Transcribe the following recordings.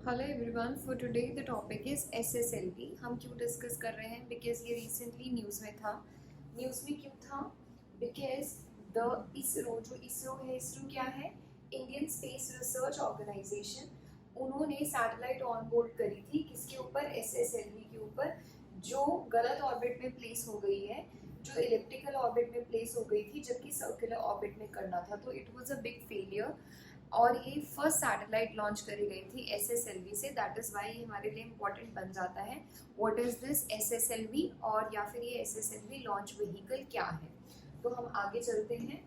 Hello everyone, for today the topic is SSLV. हम क्यों discuss कर रहे हैं? बिकॉज ये रिसेंटली न्यूज़ में था। न्यूज़ में क्यों था? बिकॉज द इसरो है, इसरो क्या है? Indian Space Research Organisation. उन्होंने सैटेलाइट ऑन बोर्ड करी थी, किसके ऊपर? एसएसएलवी के ऊपर, जो गलत ऑर्बिट में प्लेस हो गई है, जो इलिप्टिकल ऑर्बिट में प्लेस हो गई थी, जबकि सर्कुलर ऑर्बिट में करना था। तो it was a big failure और ये फर्स्ट सैटेलाइट लॉन्च करी गई थी एसएसएलवी से। दैट इज वाई ये हमारे लिए इम्पोर्टेंट बन जाता है। व्हाट इज दिस एसएसएलवी, और या फिर ये एसएसएलवी लॉन्च व्हीकल क्या है? तो हम आगे चलते हैं,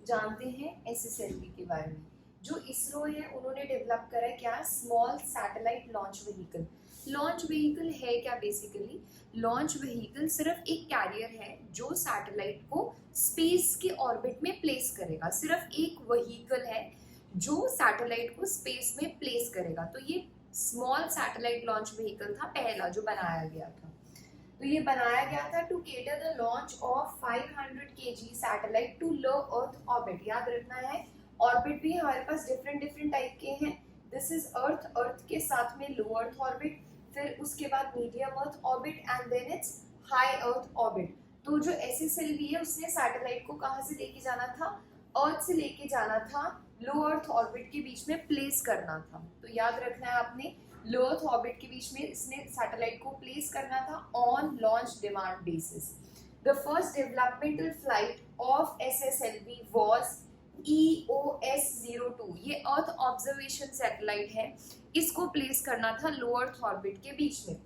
जानते हैं एसएसएलवी के बारे में। जो इसरो है उन्होंने डेवलप करा है क्या? Small satellite launch vehicle. Launch vehicle है क्या? बेसिकली लॉन्च व्हीकल सिर्फ एक कैरियर है जो सैटेलाइट को स्पेस के ऑर्बिट में प्लेस करेगा। सिर्फ एक व्हीकल है जो सैटेलाइट को स्पेस में प्लेस करेगा। तो ये स्मॉल सैटेलाइट लॉन्च व्हीकल था पहला जो बनाया गया था। तो ये बनाया गया था to cater the launch of 500 kg satellite to low earth orbit. याद रखना है, ऑर्बिट भी हमारे पास डिफरेंट डिफरेंट टाइप के हैं। दिस इज अर्थ, अर्थ के साथ में लो अर्थ ऑर्बिट, फिर उसके बाद medium earth orbit and then it's high earth orbit. तो जो एसएसएलवी है उसने सैटेलाइट को कहाँ से लेके जाना था? अर्थ से लेके जाना था, लो अर्थ ऑर्बिट के बीच में प्लेस करना था। तो याद रखना है आपने, लो अर्थ ऑर्बिट के बीच में इसने सैटेलाइट को प्लेस करना था on launch demand basis. The first developmental flight of SSLV was EOS-02। ये अर्थ ऑब्जर्वेशन सैटेलाइट है, इसको प्लेस करना था लो अर्थ ऑर्बिट के बीच में।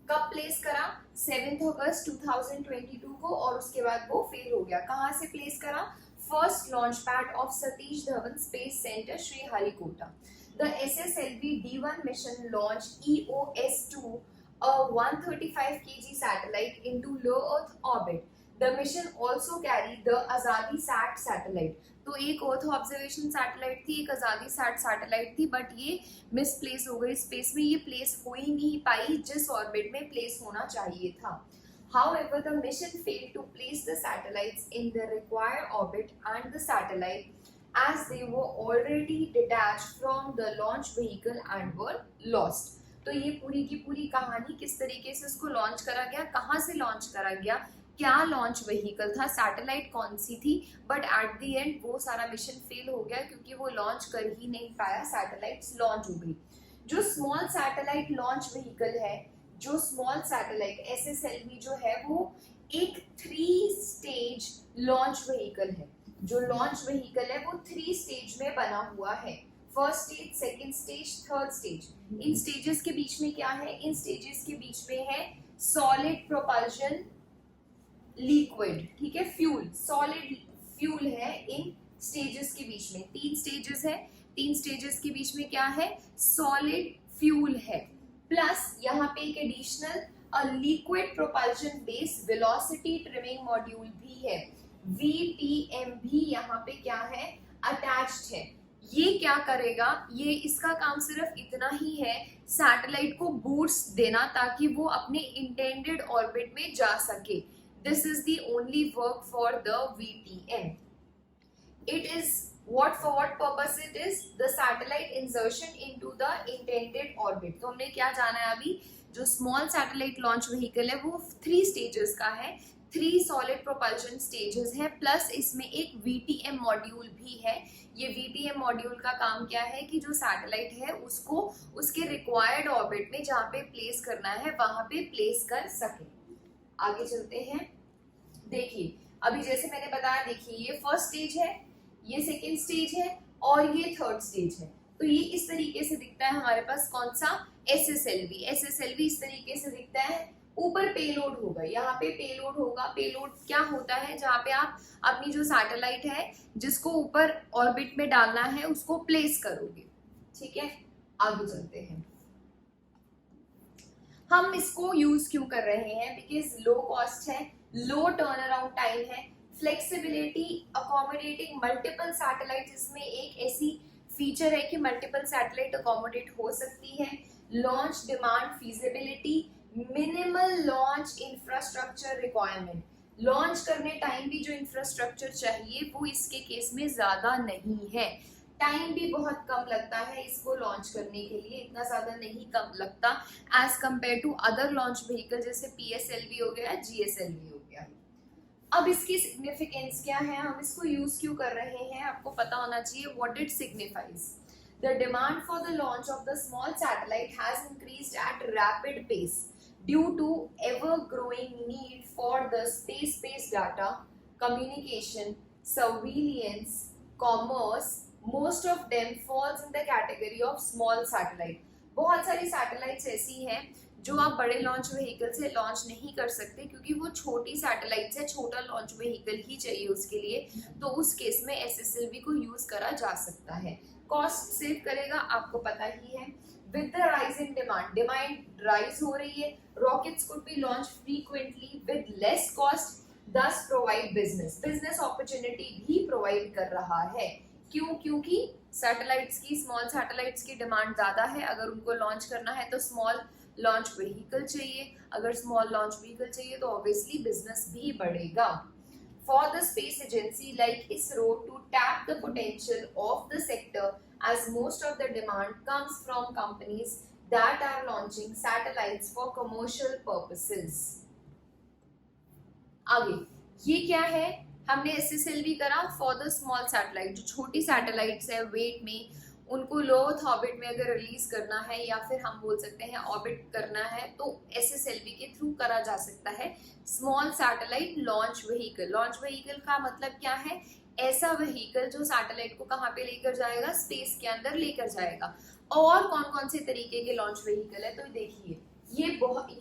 कब प्लेस करा? 7 अगस्त 2022 को, और उसके बाद वो फेल हो गया। कहाँ से प्लेस करा? First launch pad of Satish Dhawan space centre, Sriharikota. The SSLV D1 mission launched EOS-2, a 135 kg satellite, into low Earth orbit. The mission also carried the Azadi Sat satellite. तो एक अर्थ ऑब्जर्वेशन सैटेलाइट थी, एक आजादी set satellite थी, but ये misplace हो गई space में। ये प्लेस हो ही नहीं पाई जिस ऑर्बिट में प्लेस होना चाहिए था। However, the mission failed to place the satellites in the required orbit, and the satellite, as they were already detached from the launch vehicle and were lost. तो ये पूरी की पूरी कहानी किस तरीके से इसको लॉन्च करा गया, कहाँ से लॉन्च करा गया, क्या लॉन्च व्हीकल था, सैटेलाइट कौन सी थी, बट एट द एंड वो सारा मिशन फेल हो गया क्योंकि वो लॉन्च कर ही नहीं पाया, सैटेलाइट्स लॉन्च हो गई। जो स्मॉल सैटेलाइट लॉन्च व्हीकल है, जो स्मॉल सैटेलाइट एसएसएलवी जो है, वो एक 3 स्टेज लॉन्च व्हीकल है। जो लॉन्च व्हीकल है वो 3 स्टेज में बना हुआ है। First stage, second stage, third stage. इन स्टेजेस के बीच में क्या है? इन स्टेजेस के बीच में है सॉलिड प्रोपल्शन, लिक्विड, ठीक है, फ्यूल, सॉलिड फ्यूल है इन स्टेजेस के बीच में। 3 स्टेजेस है, 3 स्टेजेस के बीच में क्या है? सॉलिड फ्यूल है, प्लस यहाँ पे एक additional liquid propulsion based velocity trimming module भी है, VTM भी यहाँ पे क्या है? अटैच्ड है। ये क्या करेगा? ये इसका काम सिर्फ इतना ही है, सैटेलाइट को बूस्ट देना ताकि वो अपने इंटेंडेड ऑर्बिट में जा सके। This is the only work for the VTM. It is what, for what purpose it is? The satellite insertion into the intended orbit. तो हमने क्या जाना है अभी? जो स्मॉल सैटेलाइट लॉन्च व्हीकल है वो 3 स्टेजेस का है, 3 सॉलिड प्रोपल्शन स्टेजेस है, प्लस इसमें एक VTM मॉड्यूल भी है। ये VTM मॉड्यूल का काम क्या है कि जो सैटेलाइट है उसको उसके रिक्वायर्ड ऑर्बिट में जहाँ पे प्लेस करना है वहां पे प्लेस कर सके। आगे चलते हैं, देखिए अभी जैसे मैंने बताया, देखिए ये फर्स्ट स्टेज है, ये सेकेंड स्टेज है और ये थर्ड स्टेज है। तो ये इस तरीके से दिखता है हमारे पास, कौन सा? एसएसएलवी। एसएसएलवी इस तरीके से दिखता है। ऊपर पेलोड होगा, यहाँ पे पेलोड होगा। पेलोड क्या होता है? जहाँ पे आप अपनी जो सैटेलाइट है जिसको ऊपर ऑर्बिट में डालना है उसको प्लेस करोगे, ठीक है। आगे चलते हैं, हम इसको यूज क्यों कर रहे हैं? बिकॉज लो कॉस्ट है, लो टर्न अराउंड टाइम है, फ्लेक्सिबिलिटी, अकोमोडेटिंग मल्टीपल सैटेलाइट। इसमें एक ऐसी फीचर है कि मल्टीपल सैटेलाइट अकोमोडेट हो सकती है। Launch demand feasibility, minimal launch infrastructure requirement. Launch करने टाइम भी जो इंफ्रास्ट्रक्चर चाहिए वो इसके केस में ज्यादा नहीं है। टाइम भी बहुत कम लगता है इसको लॉन्च करने के लिए, इतना ज़्यादा नहीं कम लगता as compare to other launch vehicle जैसे PSLV हो गया, GSLV हो गया। अब इसकी सिग्निफिकेंस क्या है, हम इसको यूज क्यों कर रहे हैं, आपको पता होना चाहिए what it signifies. The demand for the launch of the small satellite has increased at rapid pace due to ever-growing need for the space-based data, communication, surveillance, commerce. Most of them falls in the category of small satellite. बहुत सारी satellites ऐसी हैं जो आप बड़े launch vehicle से launch नहीं कर सकते क्योंकि वो छोटी सैटेलाइट्स है, छोटा लॉन्च व्हीकल ही चाहिए उसके लिए, तो उस केस में SSLV को यूज करा जा सकता है। कॉस्ट सेव करेगा, आपको पता ही है। With the rise in demand rise हो रही है, rockets could be launch frequently with less cost, दस प्रोवाइड बिजनेस अपॉर्चुनिटी भी प्रोवाइड कर रहा है। क्यों? क्योंकि सैटेलाइट्स की, स्मॉल सैटेलाइट्स की डिमांड ज्यादा है, अगर उनको लॉन्च करना है तो स्मॉल लॉन्च व्हीकल चाहिए, अगर स्मॉल लॉन्च व्हीकल चाहिए तो ऑब्वियसली बिजनेस भी बढ़ेगा। For the space agency like ISRO to tap the potential of the sector, as most of the demand comes from companies that are launching satellites for commercial purposes. आगे ये क्या है, हमने SSLV करा for the small satellite, जो छोटी satellites है wait में, उनको लो अर्थ ऑर्बिट में अगर रिलीज करना है या फिर हम बोल सकते हैं ऑर्बिट करना है तो SSLV के थ्रू करा जा सकता है। Small satellite launch vehicle, launch vehicle का मतलब क्या है, ऐसा व्हीकल जो सैटेलाइट को कहाँ पे लेकर जाएगा, स्पेस के अंदर लेकर जाएगा। और कौन कौन से तरीके के लॉन्च व्हीकल है, तो देखिए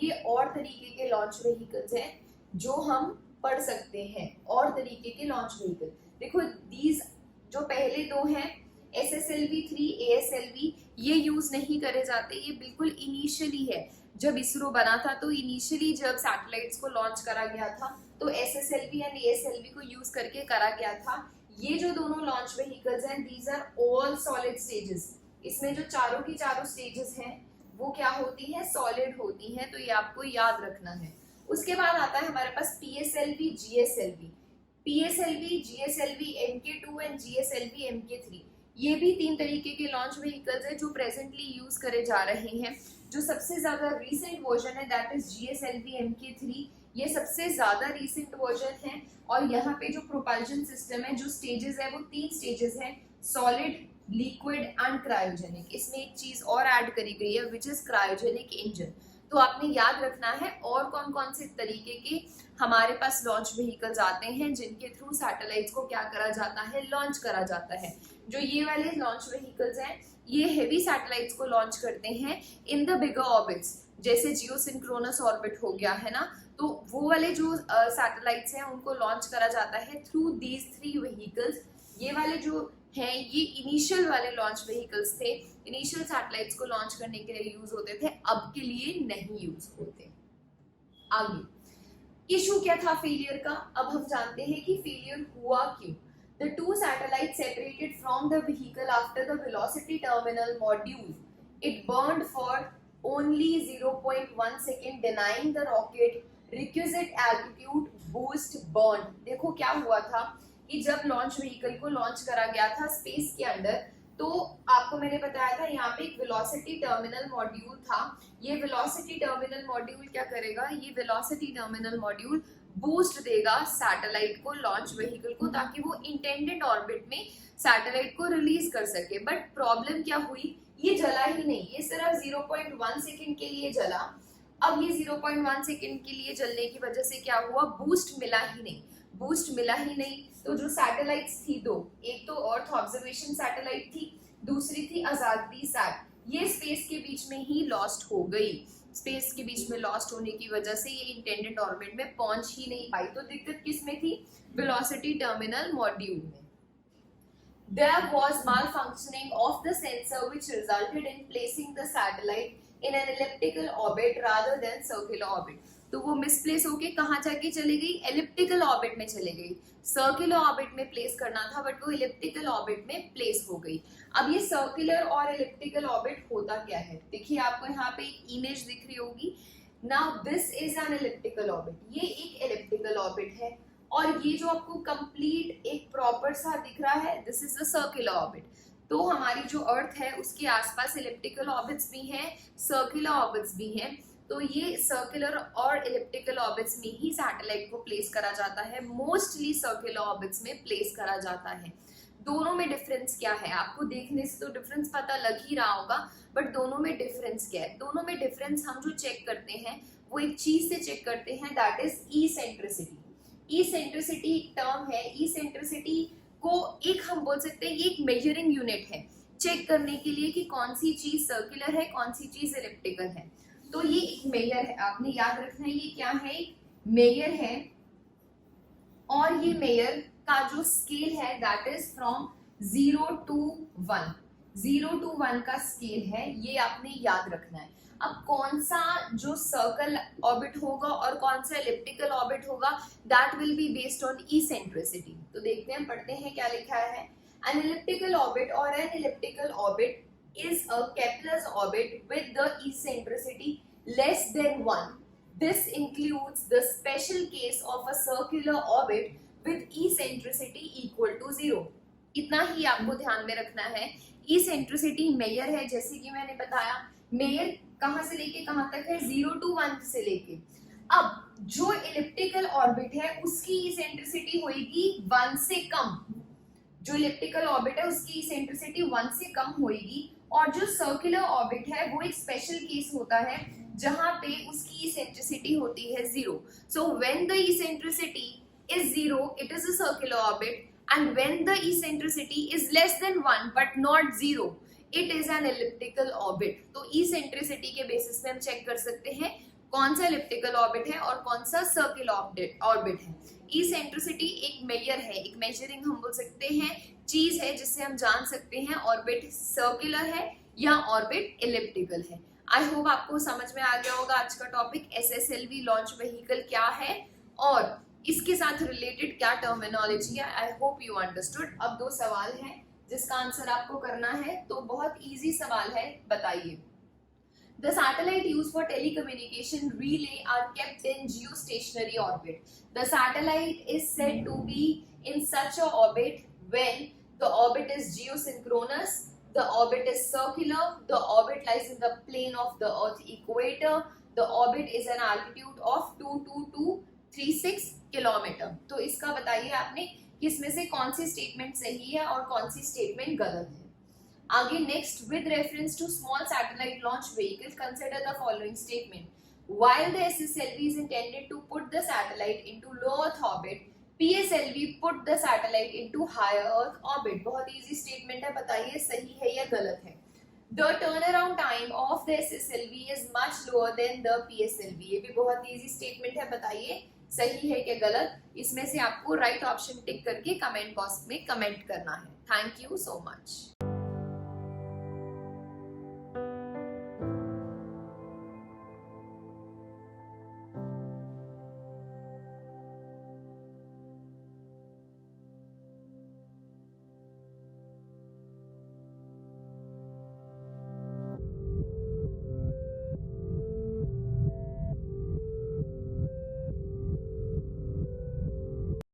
ये और तरीके के लॉन्च व्हीकल्स हैं जो हम पढ़ सकते हैं, और तरीके के लॉन्च व्हीकल। देखो दीज जो पहले दो हैं SSLV 3, ASLV, ये यूज नहीं करे जाते, ये बिल्कुल इनिशियली है। जब इसरो बना था तो इनिशियली जब सैटेलाइट्स को लॉन्च करा गया था तो SSLV एंड ASLV को यूज करके करा गया था। ये जो दोनों लॉन्च व्हीकल्स हैं, these are all solid stages. इसमें जो चारों की चारों स्टेजेस हैं वो क्या होती हैं, सॉलिड होती हैं, तो ये आपको याद रखना है। उसके बाद आता है हमारे पास PSLV, GSLV। PSLV, GSLV MK2 and GSLV MK3, ये भी तीन तरीके के लॉन्च व्हीकल्स है जो प्रेजेंटली यूज करे जा रहे हैं। जो सबसे ज्यादा रीसेंट वर्जन है दैट इज GSLV MK3, ये सबसे ज्यादा रीसेंट वर्जन है। और यहाँ पे जो प्रोपल्शन सिस्टम है, जो स्टेजेस है वो 3 स्टेजेस हैं, सॉलिड, लिक्विड एंड क्रायोजेनिक। इसमें एक चीज और ऐड करी गई है विच इज क्रायोजेनिक इंजन। तो आपने याद रखना है और कौन कौन से तरीके के हमारे पास लॉन्च व्हीकल्स आते हैं जिनके थ्रू सैटेलाइट्स को क्या करा जाता है, लॉन्च करा जाता है। जो ये वाले लॉन्च व्हीकल्स हैं ये हेवी सैटेलाइट्स को लॉन्च करते हैं इन द बिगर ऑर्बिट्स, जैसे जियोसिंक्रोनस ऑर्बिट हो गया है ना, तो वो वाले जो सैटेलाइट्स हैं उनको लॉन्च करा जाता है थ्रू दीज 3 व्हीकल्स। ये वाले जो हैं ये इनिशियल वाले लॉन्च व्हीकल्स थे, इनिशियल सैटेलाइट्स को लॉन्च करने के लिए यूज होते थे, अब के लिए नहीं यूज होते। आगे इशू क्या था फेलियर का, अब हम जानते हैं कि फेलियर हुआ क्यों। The 2 satellites separated from the vehicle after the velocity terminal module. It burned for only 0.1 second, denying the rocket requisite altitude boost burn. देखो क्या हुआ था कि जब लॉन्च व्हीकल को लॉन्च करा गया था स्पेस के अंदर, तो आपको मैंने बताया था यहाँ पे एक वेलोसिटी टर्मिनल मॉड्यूल था। ये वेलोसिटी टर्मिनल मॉड्यूल क्या करेगा, ये वेलोसिटी टर्मिनल मॉड्यूल बूस्ट देगा सैटेलाइट को, लॉन्च व्हीकल को, ताकि वो इंटेंडेड ऑर्बिट में सैटेलाइट को रिलीज कर सके। बट प्रॉब्लम क्या हुई, ये जला ही नहीं, ये सिर्फ 0.1 सेकेंड के लिए जला। अब ये 0.1 सेकेंड के लिए जलने की वजह से क्या हुआ, बूस्ट मिला ही नहीं, बूस्ट मिला ही नहीं। तो जो सैटेलाइट्स थी दो, एक तो अर्थ ऑब्जर्वेशन सैटेलाइट थी, दूसरी थी आजादी सैट, ये स्पेस के बीच में ही लॉस्ट हो गई। स्पेस के बीच में लॉस्ट होने की वजह से ये इंटेंडेड ऑर्बिट में पहुंच ही नहीं पाई। तो दिक्कत किस में थी, वेलोसिटी टर्मिनल मॉड्यूल में। There was malfunctioning of the sensor which resulted in placing the satellite in an elliptical orbit rather than circular orbit. तो वो मिसप्लेस होके कहाँ जाके चली गई, एलिप्टिकल ऑर्बिट में चली गई। सर्कुलर ऑर्बिट में प्लेस करना था बट वो एलिप्टिकल ऑर्बिट में प्लेस हो गई। अब ये सर्कुलर और एलिप्टिकल ऑर्बिट होता क्या है, देखिए आपको यहाँ पे एक इमेज दिख रही होगी। Now this is an elliptical orbit, ये एक एलिप्टिकल ऑर्बिट है, और ये जो आपको कंप्लीट एक प्रॉपर सा दिख रहा है this is the circular orbit. तो हमारी जो अर्थ है उसके आसपास इलिप्टिकल ऑर्बिट्स भी हैं, सर्कुलर ऑर्बिट्स भी हैं। तो ये सर्कुलर और इलिप्टिकल ऑर्बिट्स में ही सैटेलाइट को प्लेस करा जाता है, मोस्टली सर्कुलर ऑर्बिट्स में प्लेस करा जाता है। दोनों में डिफरेंस क्या है, आपको देखने से तो डिफरेंस पता लग ही रहा होगा, बट दोनों में डिफरेंस क्या है? दोनों में डिफरेंस हम जो चेक करते हैं वो एक चीज से चेक करते हैं, that is eccentricity. Eccentricity term है, इसेंट्रिसिटी को एक हम बोल सकते हैं ये एक मेजरिंग यूनिट है चेक करने के लिए कि कौन सी चीज सर्कुलर है, कौन सी चीज इलिप्टिकल है। तो ये एक मेजर है, आपने याद रखना है ये क्या है, मेजर है। और ये मेजर का जो स्केल है that is from 0 to 1, 0 to 1 का स्केल है, ये आपने याद रखना है। अब कौन सा जो सर्कल ऑर्बिट होगा और कौन सा इलिप्टिकल ऑर्बिट होगा, that will be based on eccentricity. तो देखते हैं, पढ़ते हैं क्या लिखा है। एन इलिप्टिकल ऑर्बिट और an elliptical orbit is a Kepler's orbit with the eccentricity less than 1. This includes the special case of a circular orbit with eccentricity equal to 0. इतना ही आपको ध्यान में रखना है। eccentricity मेजर है, जैसे कि मैंने बताया, मेजर कहां से लेके कहां तक है, 0 to 1 से लेके। अब जो इलिप्टिकल ऑर्बिट है उसकी इसेंट्रिसिटी होगी 1 से कम, जो इलिप्टिकल ऑर्बिट है उसकी इसेंट्रिसिटी 1 से कम होगी। और जो सर्कुलर ऑर्बिट है वो एक स्पेशल केस होता है जहां पे उसकी इसेंट्रिसिटी होती है 0। So when the eccentricity is 0 it is a circular orbit, and when the eccentricity is less than 1 but not 0 it is an elliptical orbit. तो इसेंट्रिसिटी के बेसिस पे हम चेक कर सकते हैं कौन सा इलिप्टिकल ऑर्बिट है और कौन सा सर्कुलर ऑर्बिट है। इसेंट्रिसिटी एक मेजर है, एक मेजरिंग हम बोल सकते हैं चीज है जिससे हम जान सकते हैं ऑर्बिट सर्कुलर है या ऑर्बिट इलिप्टिकल है। आई होप आपको समझ में आ गया होगा आज का टॉपिक SSLV लॉन्च व्हीकल क्या है और इसके साथ रिलेटेड क्या टर्मिनोलॉजी है। I hope you understood. अब 2 सवाल हैं जिसका आंसर आपको करना है, तो बहुत इजी सवाल है, बताइए। The satellite used for telecommunication relay are kept in geostationary orbit. The satellite is said to be in such a orbit when the orbit is geosynchronous, the orbit is circular, the orbit lies in the plane of the Earth equator, the orbit is an altitude of 22236 kilometre. तो इसका बताइए आपने किसमें से कौन सी statement सही है और कौन सी स्टेटमेंट गलत है। आगे next, with reference to small satellite launch vehicle consider the following statement. While the SSLV is intended to put the satellite into low Earth orbit, PSLV put the satellite into higher Earth orbit। बहुत easy statement है, बताइए सही है या गलत है। The turnaround time of the SSLV is much lower than the PSLV। ये भी बहुत इजी स्टेटमेंट है, बताइए सही है क्या गलत। इसमें से आपको राइट ऑप्शन टिक करके कमेंट बॉक्स में कमेंट करना है। Thank you so much.